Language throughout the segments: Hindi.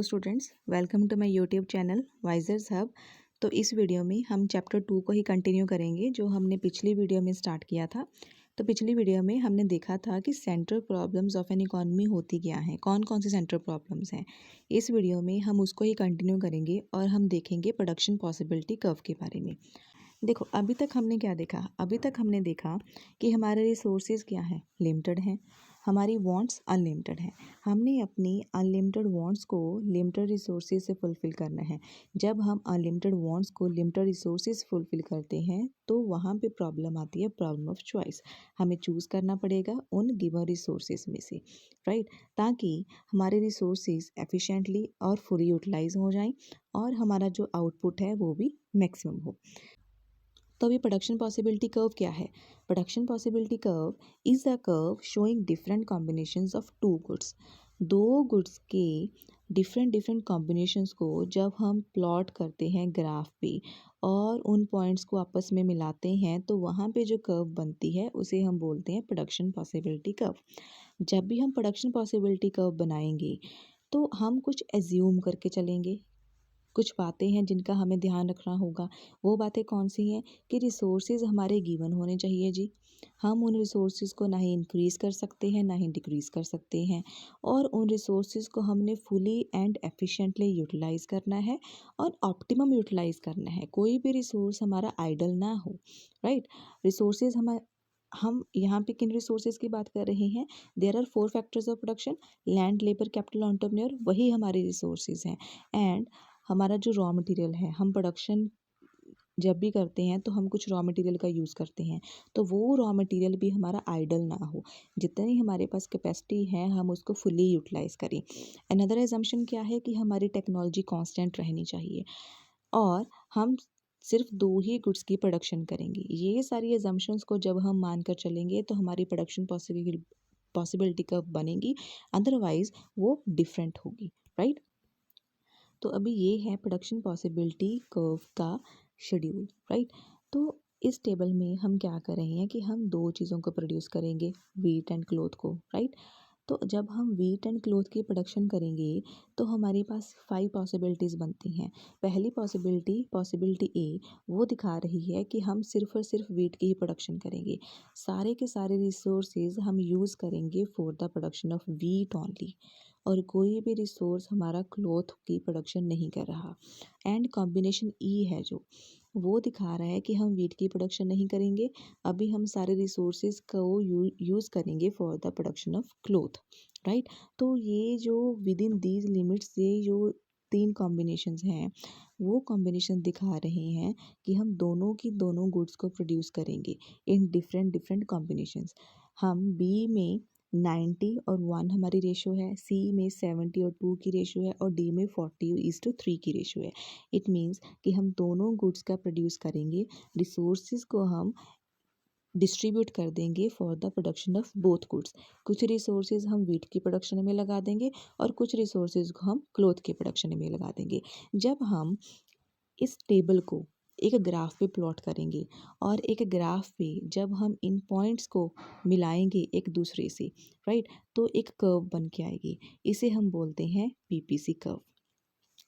Hello students, welcome to my YouTube channel Wisers Hub. तो इस वीडियो में हम चैप्टर 2 को ही कंटिन्यू करेंगे जो हमने पिछली वीडियो में स्टार्ट किया था। तो पिछली वीडियो में हमने देखा था कि central problems of an economy होती क्या हैं, कौन कौन सी सेंट्रल प्रॉब्लम्स हैं। इस वीडियो में हम उसको ही कंटिन्यू करेंगे और हम देखेंगे प्रोडक्शन पॉसिबिलिटी कर्व के बारे में। देखो, अभी तक हमने क्या देखा? अभी तक हमने देखा कि हमारे रिसोर्सेज क्या हैं, लिमिटेड हैं। हमारी वांट्स अनलिमिटेड हैं। हमने अपनी अनलिमिटेड वांट्स को लिमिटेड रिसोर्सेज से फुलफ़िल करना है। जब हम अनलिमिटेड वांट्स को लिमिटेड रिसोर्सेज फुलफ़िल करते हैं तो वहाँ पे प्रॉब्लम आती है, प्रॉब्लम ऑफ चॉइस। हमें चूज़ करना पड़ेगा उन गिवन रिसोर्सेज में से, राइट, ताकि हमारे रिसोर्सेज एफिशिएंटली और फुली यूटिलाइज हो जाएं और हमारा जो आउटपुट है वो भी मैक्सिमम हो। तो अभी प्रोडक्शन पॉसिबिलिटी कर्व क्या है? Production possibility curve is a curve showing different combinations of two goods. दो गुड्स के डिफरेंट डिफरेंट कॉम्बिनेशंस को जब हम प्लॉट करते हैं ग्राफ पे और उन पॉइंट्स को आपस में मिलाते हैं तो वहाँ पे जो कर्व बनती है उसे हम बोलते हैं प्रोडक्शन पॉसिबिलिटी कर्व। जब भी हम प्रोडक्शन पॉसिबिलिटी कर्व बनाएंगे तो हम कुछ एज्यूम करके चलेंगे, कुछ बातें हैं जिनका हमें ध्यान रखना होगा। वो बातें कौन सी हैं कि रिसोर्सेज हमारे गिवन होने चाहिए जी। हम उन रिसोर्सेज को ना ही इंक्रीज़ कर सकते हैं ना ही डिक्रीज़ कर सकते हैं, और उन रिसोर्सेज को हमने फुली एंड एफिशिएंटली यूटिलाइज़ करना है और ऑप्टिमम यूटिलाइज़ करना है। कोई भी रिसोर्स हमारा आइडल ना हो, राइट। रिसोर्सेज हम यहाँ पे किन रिसोर्सेज की बात कर रहे हैं? There are 4 factors of production: land, labour, capital, entrepreneur. वही हमारे रिसोर्सेज हैं। एंड हमारा जो रॉ मटेरियल है, हम प्रोडक्शन जब भी करते हैं तो हम कुछ रॉ मटेरियल का यूज़ करते हैं, तो वो रॉ मटेरियल भी हमारा आइडल ना हो। जितनी हमारे पास कैपेसिटी है हम उसको फुली यूटिलाइज करें। अनदर एजम्पशन क्या है कि हमारी टेक्नोलॉजी कांस्टेंट रहनी चाहिए और हम सिर्फ 2 ही गुड्स की प्रोडक्शन करेंगे। ये सारी एजम्पशंस को जब हम मानकर चलेंगे तो हमारी प्रोडक्शन पॉसिबिलिटी कर्व बनेगी, अदरवाइज वो डिफरेंट होगी, राइट। तो अभी ये है प्रोडक्शन पॉसिबिलिटी कर्व का शेड्यूल, राइट। तो इस टेबल में हम क्या कर रहे हैं कि हम दो चीज़ों को प्रोड्यूस करेंगे, वीट एंड क्लोथ को, राइट। तो जब हम वीट एंड क्लोथ की प्रोडक्शन करेंगे तो हमारे पास 5 पॉसिबिलिटीज़ बनती हैं। पहली पॉसिबिलिटी ए, वो दिखा रही है कि हम सिर्फ और सिर्फ वीट की ही प्रोडक्शन करेंगे। सारे के सारे रिसोर्सेज हम यूज़ करेंगे for the production of wheat only, और कोई भी रिसोर्स हमारा क्लॉथ की प्रोडक्शन नहीं कर रहा। एंड कॉम्बिनेशन ई है जो वो दिखा रहा है कि हम वीट की प्रोडक्शन नहीं करेंगे, अभी हम सारे रिसोर्सेज को यूज़ करेंगे for the production of cloth, right. तो ये जो विद इन दीज लिमिट्स, ये जो 3 कॉम्बिनेशंस हैं वो कॉम्बिनेशन दिखा रहे हैं कि हम दोनों की दोनों गुड्स को प्रोड्यूस करेंगे इन डिफरेंट डिफरेंट कॉम्बिनेशंस। हम बी में 90 और 1 हमारी रेशो है, सी में 70 और 2 की रेशो है, और डी में 40:3 की रेशो है। इट मीन्स कि हम दोनों गुड्स का प्रोड्यूस करेंगे, रिसोर्सेज को हम डिस्ट्रीब्यूट कर देंगे for the production of both goods. कुछ रिसोर्सेज हम वीट की प्रोडक्शन में लगा देंगे और कुछ रिसोर्सेज को हम क्लॉथ की प्रोडक्शन में लगा देंगे। जब हम इस टेबल को एक ग्राफ पे प्लॉट करेंगे और एक ग्राफ पे जब हम इन पॉइंट्स को मिलाएंगे एक दूसरे से, राइट, तो एक कर्व बन के आएगी। इसे हम बोलते हैं PPC curve,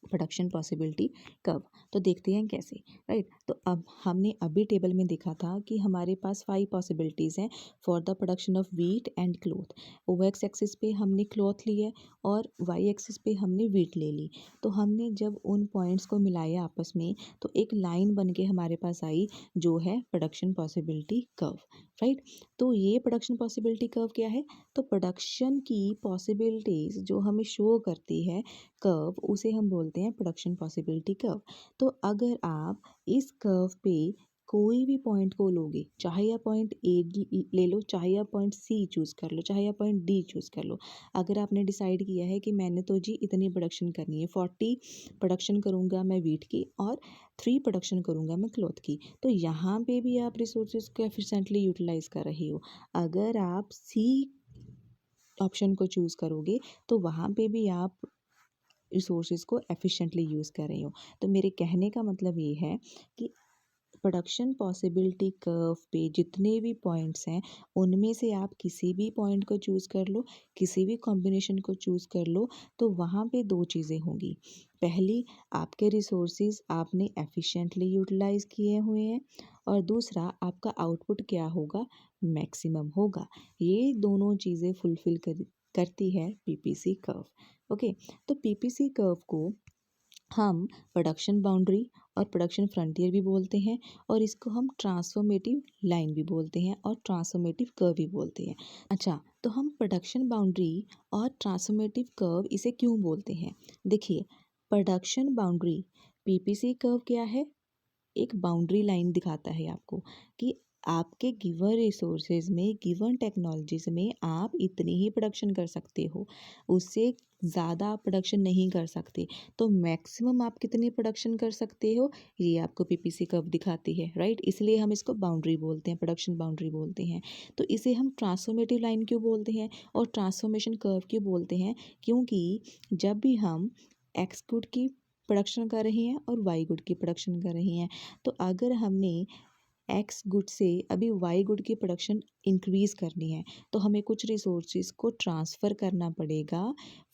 production possibility curve. तो देखते हैं कैसे, राइट। तो अब हमने अभी टेबल में देखा था कि हमारे पास 5 पॉसिबिलिटीज़ हैं for the production of wheat and cloth. O X axis पे हमने क्लॉथ ली है और वाई एक्सिस पे हमने वीट ले ली। तो हमने जब उन पॉइंट्स को मिलाया आपस में तो एक लाइन बन के हमारे पास आई जो है प्रोडक्शन पॉसिबिलिटी कर्व, राइट। तो ये प्रोडक्शन पॉसिबिलिटी कर्व क्या है? तो प्रोडक्शन की पॉसिबिलिटीज़ जो हमें शो करती है कर्व, उसे हम बोलते हैं प्रोडक्शन पॉसिबिलिटी कर्व। तो अगर आप इस कर्व पे कोई भी पॉइंट को लोगे, चाहे आप पॉइंट ए ले लो, चाहे आप पॉइंट सी चूज़ कर लो, चाहे आप पॉइंट डी चूज़ कर लो। अगर आपने डिसाइड किया है कि मैंने तो जी इतनी प्रोडक्शन करनी है, 40 प्रोडक्शन करूँगा मैं वीट की और 3 प्रोडक्शन करूँगा मैं क्लॉथ की, तो यहाँ पे भी आप रिसोर्सेज को एफिशिएंटली यूटिलाइज कर रहे हो। अगर आप सी ऑप्शन को चूज़ करोगे तो वहाँ पे भी आप रिसोर्सेज को एफिशिएंटली यूज़ कर रही हो। तो मेरे कहने का मतलब ये है कि प्रोडक्शन पॉसिबिलिटी कर्व पे जितने भी पॉइंट्स हैं उनमें से आप किसी भी पॉइंट को चूज़ कर लो, किसी भी कॉम्बिनेशन को चूज़ कर लो, तो वहाँ पे दो चीज़ें होंगी। पहली, आपके रिसोर्सेज आपने एफिशिएंटली यूटिलाइज किए हुए हैं, और दूसरा आपका आउटपुट क्या होगा, मैक्सिमम होगा। ये दोनों चीज़ें फुलफिल करती है पीपीसी कर्व। ओके, तो पीपीसी कर्व को हम प्रोडक्शन बाउंड्री और प्रोडक्शन फ्रंटियर भी बोलते हैं, और इसको हम ट्रांसफॉर्मेटिव लाइन भी बोलते हैं और ट्रांसफॉर्मेटिव कर्व भी बोलते हैं। अच्छा, तो हम प्रोडक्शन बाउंड्री और ट्रांसफॉर्मेटिव कर्व इसे क्यों बोलते हैं? देखिए, प्रोडक्शन बाउंड्री पीपीसी कर्व क्या है, एक बाउंड्री लाइन दिखाता है आपको कि आपके गिवन रिसोर्सेज में, गिवन टेक्नोलॉजीज में आप इतनी ही प्रोडक्शन कर सकते हो, उससे ज़्यादा आप प्रोडक्शन नहीं कर सकते। तो मैक्सिमम आप कितनी प्रोडक्शन कर सकते हो, ये आपको पीपीसी कर्व दिखाती है, राइट। इसलिए हम इसको बाउंड्री बोलते हैं, प्रोडक्शन बाउंड्री बोलते हैं। तो इसे हम ट्रांसफॉर्मेटिव लाइन क्यों बोलते हैं और ट्रांसफॉर्मेशन कर्व क्यों बोलते हैं? क्योंकि जब भी हम एक्स गुड की प्रोडक्शन कर रहे हैं और वाई गुड की प्रोडक्शन कर रहे हैं, तो अगर हमने एक्स गुड से अभी वाई गुड की प्रोडक्शन इंक्रीज़ करनी है, तो हमें कुछ रिसोर्सेज को ट्रांसफ़र करना पड़ेगा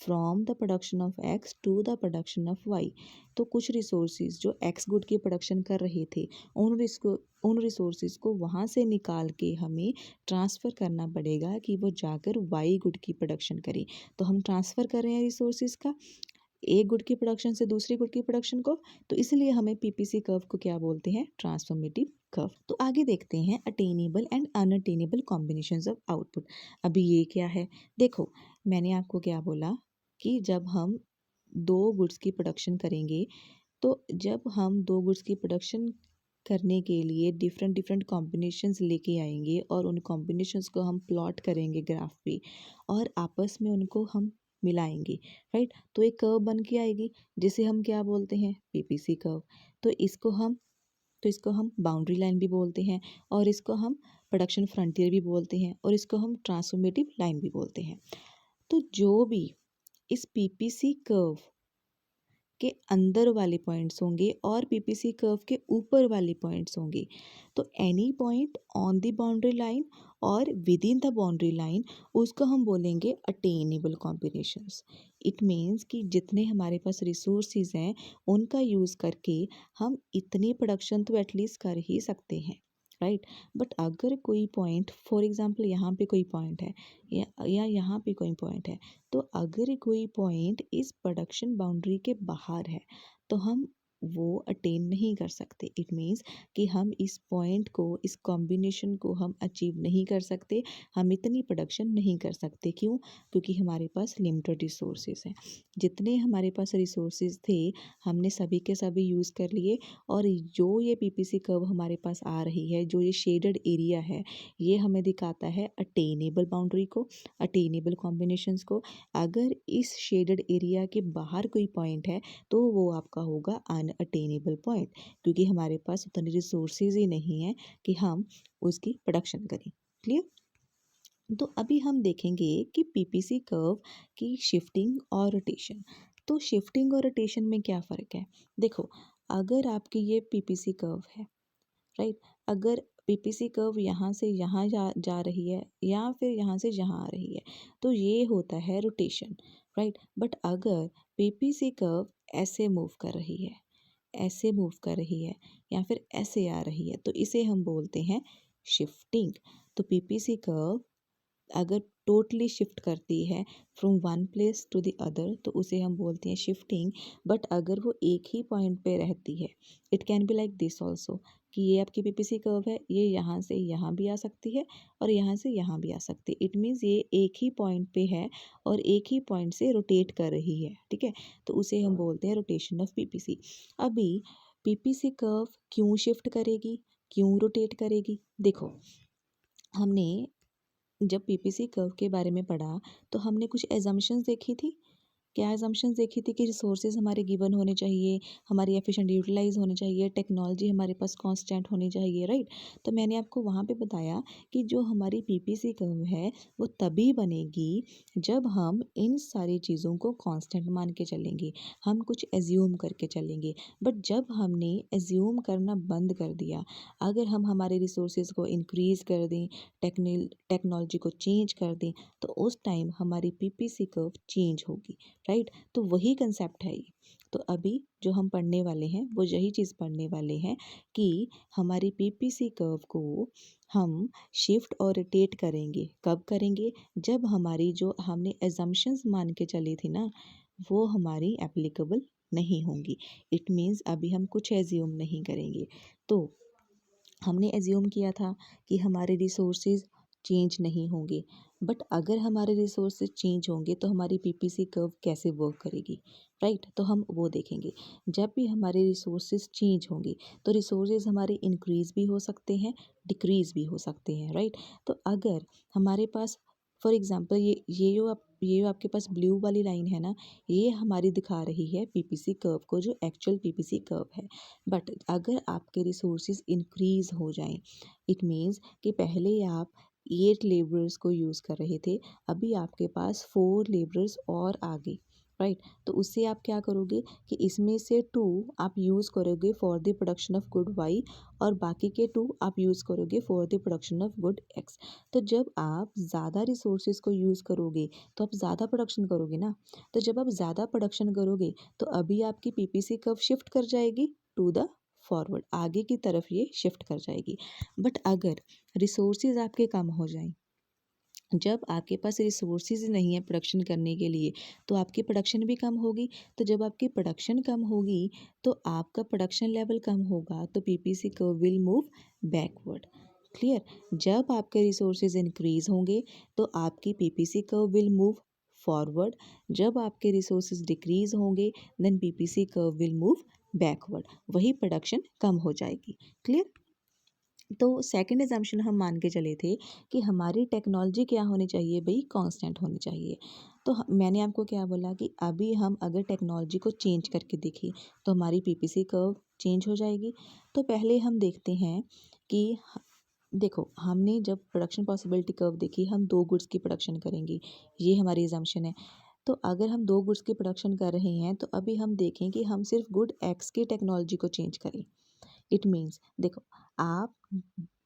from the production of X to the production of Y. तो कुछ रिसोर्सेज जो एक्स गुड की प्रोडक्शन कर रहे थे, उन रिसोर्सेज को वहाँ से निकाल के हमें ट्रांसफ़र करना पड़ेगा कि वो जाकर वाई गुड की प्रोडक्शन करें। तो हम ट्रांसफ़र कर रहे हैं रिसोर्सेज का एक गुड की प्रोडक्शन से दूसरी गुड की प्रोडक्शन को, तो इसलिए हमें पीपीसी कर्व को क्या बोलते हैं, ट्रांसफॉर्मेटिव कर्व। तो आगे देखते हैं attainable and unattainable combinations of output. अभी ये क्या है, देखो मैंने आपको क्या बोला कि जब हम दो गुड्स की प्रोडक्शन करेंगे, तो जब हम दो गुड्स की प्रोडक्शन करने के लिए डिफरेंट डिफरेंट कॉम्बिनेशंस लेके आएंगे और उन कॉम्बिनेशंस को हम प्लॉट करेंगे ग्राफ पे और आपस में उनको हम मिलाएंगे, राइट। तो एक कर्व बन के आएगी जिसे हम क्या बोलते हैं, पीपीसी कर्व। तो इसको हम बाउंड्री लाइन भी बोलते हैं, और इसको हम प्रोडक्शन फ्रंटियर भी बोलते हैं, और इसको हम ट्रांसफॉर्मेटिव लाइन भी बोलते हैं। तो जो भी इस पीपीसी कर्व के अंदर वाले पॉइंट्स होंगे और पीपीसी कर्व के ऊपर वाले पॉइंट्स होंगे, तो any point on the boundary line और within the boundary line, उसको हम बोलेंगे अटेनेबल कॉम्बिनेशंस। इट मीन्स कि जितने हमारे पास रिसोर्सेज हैं उनका यूज़ करके हम इतनी प्रोडक्शन तो एटलीस्ट कर ही सकते हैं, राइट। बट अगर कोई पॉइंट, फॉर एग्जांपल यहाँ पे कोई पॉइंट है या यहाँ पे कोई पॉइंट है, तो अगर कोई पॉइंट इस प्रोडक्शन बाउंड्री के बाहर है, तो हम वो अटेन नहीं कर सकते। इट मीन्स कि हम इस पॉइंट को, इस कॉम्बिनेशन को हम अचीव नहीं कर सकते, हम इतनी प्रोडक्शन नहीं कर सकते। क्यों? क्योंकि हमारे पास लिमिटेड रिसोर्सेज हैं। जितने हमारे पास रिसोर्सेज थे हमने सभी के सभी यूज़ कर लिए, और जो ये पीपीसी कर्व हमारे पास आ रही है, जो ये शेडेड एरिया है, ये हमें दिखाता है अटेनेबल बाउंड्री को, अटेनेबल कॉम्बिनेशंस को। अगर इस शेडेड एरिया के बाहर कोई पॉइंट है, तो वो आपका होगा अनअटेनेबल पॉइंट, क्योंकि हमारे पास उतने रिसोर्सेज ही नहीं है कि हम उसकी प्रोडक्शन करें। क्लियर? तो अभी हम देखेंगे कि पीपीसी कर्व की शिफ्टिंग और रोटेशन। तो शिफ्टिंग और रोटेशन में क्या फ़र्क है? देखो, अगर आपकी ये पीपीसी कर्व है, राइट, अगर पीपीसी कर्व यहाँ से यहाँ जा रही है या फिर यहाँ से यहाँ आ रही है, तो ये होता है रोटेशन, राइट। बट अगर पीपीसी कर्व ऐसे मूव कर रही है, ऐसे मूव कर रही है, या फिर ऐसे आ रही है, तो इसे हम बोलते हैं शिफ्टिंग। तो पीपीसी कर्व अगर टोटली शिफ्ट करती है from one place to the other, तो उसे हम बोलते हैं शिफ्टिंग। बट अगर वो एक ही पॉइंट पे रहती है, it can be like this also, कि ये आपकी पीपीसी कर्व है, ये यहाँ से यहाँ भी आ सकती है और यहाँ से यहाँ भी आ सकती है। इट मीन्स ये एक ही पॉइंट पे है और एक ही पॉइंट से रोटेट कर रही है, ठीक है। तो उसे हम बोलते हैं रोटेशन ऑफ पीपीसी। अभी पीपीसी कर्व क्यों शिफ्ट करेगी, क्यों रोटेट करेगी? देखो, हमने जब पीपीसी कर्व के बारे में पढ़ा, तो हमने कुछ एजम्पशंस देखी थी क्या एजम्पशंस देखी थी कि रिसोर्सेज हमारे गिवन होने चाहिए, हमारी एफिशिएंट यूटिलाइज होने चाहिए, टेक्नोलॉजी हमारे पास कांस्टेंट होनी चाहिए, राइट। तो मैंने आपको वहाँ पे बताया कि जो हमारी पीपीसी कर्व है वो तभी बनेगी जब हम इन सारी चीज़ों को कांस्टेंट मान के चलेंगे, हम कुछ एज्यूम करके चलेंगे। बट जब हमने एज्यूम करना बंद कर दिया, अगर हम हमारे रिसोर्सेज को इंक्रीज़ कर दें, टेक्नोलॉजी को चेंज कर दें, तो उस टाइम हमारी पीपीसी कर्व चेंज होगी, राइट। तो वही कंसेप्ट है ये। तो अभी जो हम पढ़ने वाले हैं वो यही चीज़ पढ़ने वाले हैं कि हमारी पीपीसी कर्व को हम शिफ्ट और रोटेट करेंगे। कब करेंगे? जब हमारी जो हमने एजम्पशंस मान के चली थी ना, वो हमारी एप्लीकेबल नहीं होंगी। इट मीन्स अभी हम कुछ एज्यूम नहीं करेंगे। तो हमने एज्यूम किया था कि हमारे रिसोर्सेज चेंज नहीं होंगे, बट अगर हमारे रिसोर्सेज चेंज होंगे तो हमारी पीपीसी कर्व कैसे वर्क करेगी, राइट। तो हम वो देखेंगे। जब भी हमारे रिसोर्सेज चेंज होंगे तो रिसोर्सेज हमारे इंक्रीज़ भी हो सकते हैं, डिक्रीज़ भी हो सकते हैं, राइट। तो अगर हमारे पास फॉर एग्ज़ाम्पल ये जो आपके पास ब्लू वाली लाइन है ना, ये हमारी दिखा रही है पीपीसी कर्व को, जो एक्चुअल पीपीसी कर्व है। बट अगर आपके रिसोर्सेज इंक्रीज़ हो जाएं, इट मीन्स कि पहले आप 8 लेबरर्स को यूज़ कर रहे थे, अभी आपके पास 4 लेबरर्स और आ गए, राइट। तो उससे आप क्या करोगे कि इसमें से 2 आप यूज़ करोगे for the production of good Y, और बाकी के 2 आप यूज़ करोगे for the production of good X. तो जब आप ज़्यादा रिसोर्सेज को यूज़ करोगे तो आप ज़्यादा प्रोडक्शन करोगे ना। तो जब आप ज़्यादा प्रोडक्शन करोगे तो अभी आपकी पीपीसी कर्व शिफ्ट कर जाएगी टू द फॉरवर्ड, आगे की तरफ ये शिफ्ट कर जाएगी। बट अगर रिसोर्सेज आपके कम हो जाएं, जब आपके पास रिसोर्सेज नहीं है प्रोडक्शन करने के लिए, तो आपकी प्रोडक्शन भी कम होगी। तो जब आपकी प्रोडक्शन कम होगी तो आपका प्रोडक्शन लेवल कम होगा, तो PPC curve will move backward. Clear. जब आपके रिसोर्सेज इंक्रीज होंगे तो आपकी PPC curve will move forward. जब आपके रिसोर्सेज डिक्रीज होंगे then PPC curve will move backward, वही प्रोडक्शन कम हो जाएगी। क्लियर। तो सेकंड एजम्पशन हम मान के चले थे कि हमारी टेक्नोलॉजी क्या होनी चाहिए भाई, कांस्टेंट होनी चाहिए। तो मैंने आपको क्या बोला कि अभी हम अगर टेक्नोलॉजी को चेंज करके देखें तो हमारी पीपीसी कर्व चेंज हो जाएगी। तो पहले हम देखते हैं कि देखो, हमने जब प्रोडक्शन पॉसिबिलिटी कर्व देखी, हम 2 गुड्स की प्रोडक्शन करेंगे, ये हमारी एजम्पशन है। तो अगर हम 2 गुड्स की प्रोडक्शन कर रहे हैं तो अभी हम देखें कि हम सिर्फ गुड एक्स की टेक्नोलॉजी को चेंज करें। इट मीन्स देखो, आप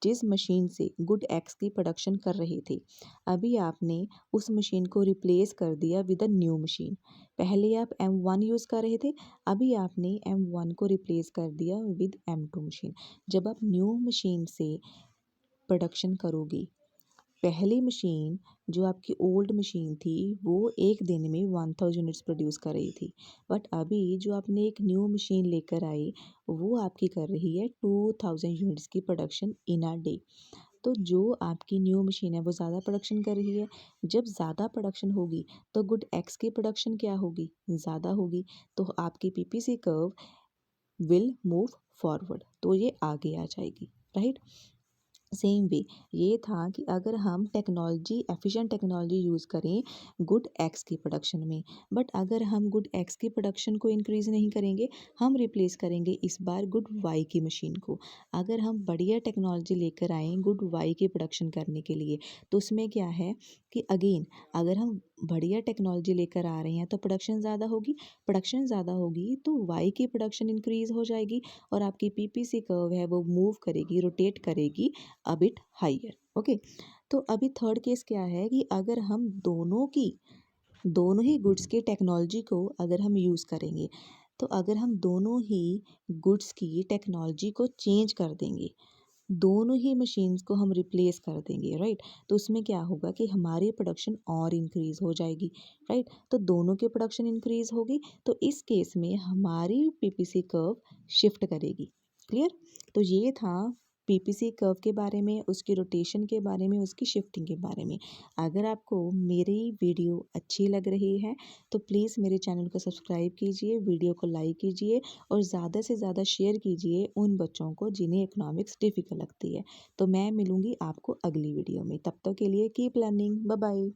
जिस मशीन से गुड एक्स की प्रोडक्शन कर रहे थे, अभी आपने उस मशीन को रिप्लेस कर दिया विद अ न्यू मशीन। पहले आप M1 यूज़ कर रहे थे, अभी आपने M1 को रिप्लेस कर दिया विद M2 मशीन। जब आप न्यू मशीन से प्रोडक्शन करोगे, पहली मशीन जो आपकी ओल्ड मशीन थी वो एक दिन में 1000 यूनिट्स प्रोड्यूस कर रही थी, बट अभी जो आपने एक न्यू मशीन लेकर आए वो आपकी कर रही है 2000 यूनिट्स की प्रोडक्शन इन अ डे। तो जो आपकी न्यू मशीन है वो ज़्यादा प्रोडक्शन कर रही है। जब ज़्यादा प्रोडक्शन होगी तो गुड एक्स की प्रोडक्शन क्या होगी, ज़्यादा होगी। तो आपकी PPC curve will move forward, तो ये आगे आ जाएगी, राइट। सेम वे ये था कि अगर हम टेक्नोलॉजी एफिशिएंट टेक्नोलॉजी यूज़ करें गुड एक्स की प्रोडक्शन में, बट अगर हम गुड एक्स की प्रोडक्शन को इंक्रीज़ नहीं करेंगे, हम रिप्लेस करेंगे इस बार गुड वाई की मशीन को। अगर हम बढ़िया टेक्नोलॉजी लेकर आएँ गुड वाई की प्रोडक्शन करने के लिए, तो उसमें क्या है कि अगेन अगर हम बढ़िया टेक्नोलॉजी लेकर आ रहे हैं तो प्रोडक्शन ज़्यादा होगी, प्रोडक्शन ज़्यादा होगी तो वाई की प्रोडक्शन इंक्रीज़ हो जाएगी, और आपकी पीपीसी कर्व है वो मूव करेगी, रोटेट करेगी अ बिट हाइयर। ओके। तो अभी थर्ड केस क्या है कि अगर हम दोनों ही गुड्स की टेक्नोलॉजी को अगर हम यूज़ करेंगे, तो अगर हम दोनों ही गुड्स की टेक्नोलॉजी को चेंज कर देंगे, दोनों ही मशीन्स को हम रिप्लेस कर देंगे, राइट। तो उसमें क्या होगा कि हमारी प्रोडक्शन और इंक्रीज़ हो जाएगी, राइट। तो दोनों की प्रोडक्शन इंक्रीज़ होगी तो इस केस में हमारी पीपीसी कर्व शिफ्ट करेगी। क्लियर। तो ये था पीपीसी कर्व के बारे में, उसकी रोटेशन के बारे में, उसकी शिफ्टिंग के बारे में। अगर आपको मेरी वीडियो अच्छी लग रही है तो प्लीज़ मेरे चैनल को सब्सक्राइब कीजिए, वीडियो को लाइक कीजिए और ज़्यादा से ज़्यादा शेयर कीजिए उन बच्चों को जिन्हें इकोनॉमिक्स डिफ़िकल्ट लगती है। तो मैं मिलूँगी आपको अगली वीडियो में, तब तक के लिए कीप लर्निंग, बाय बाय।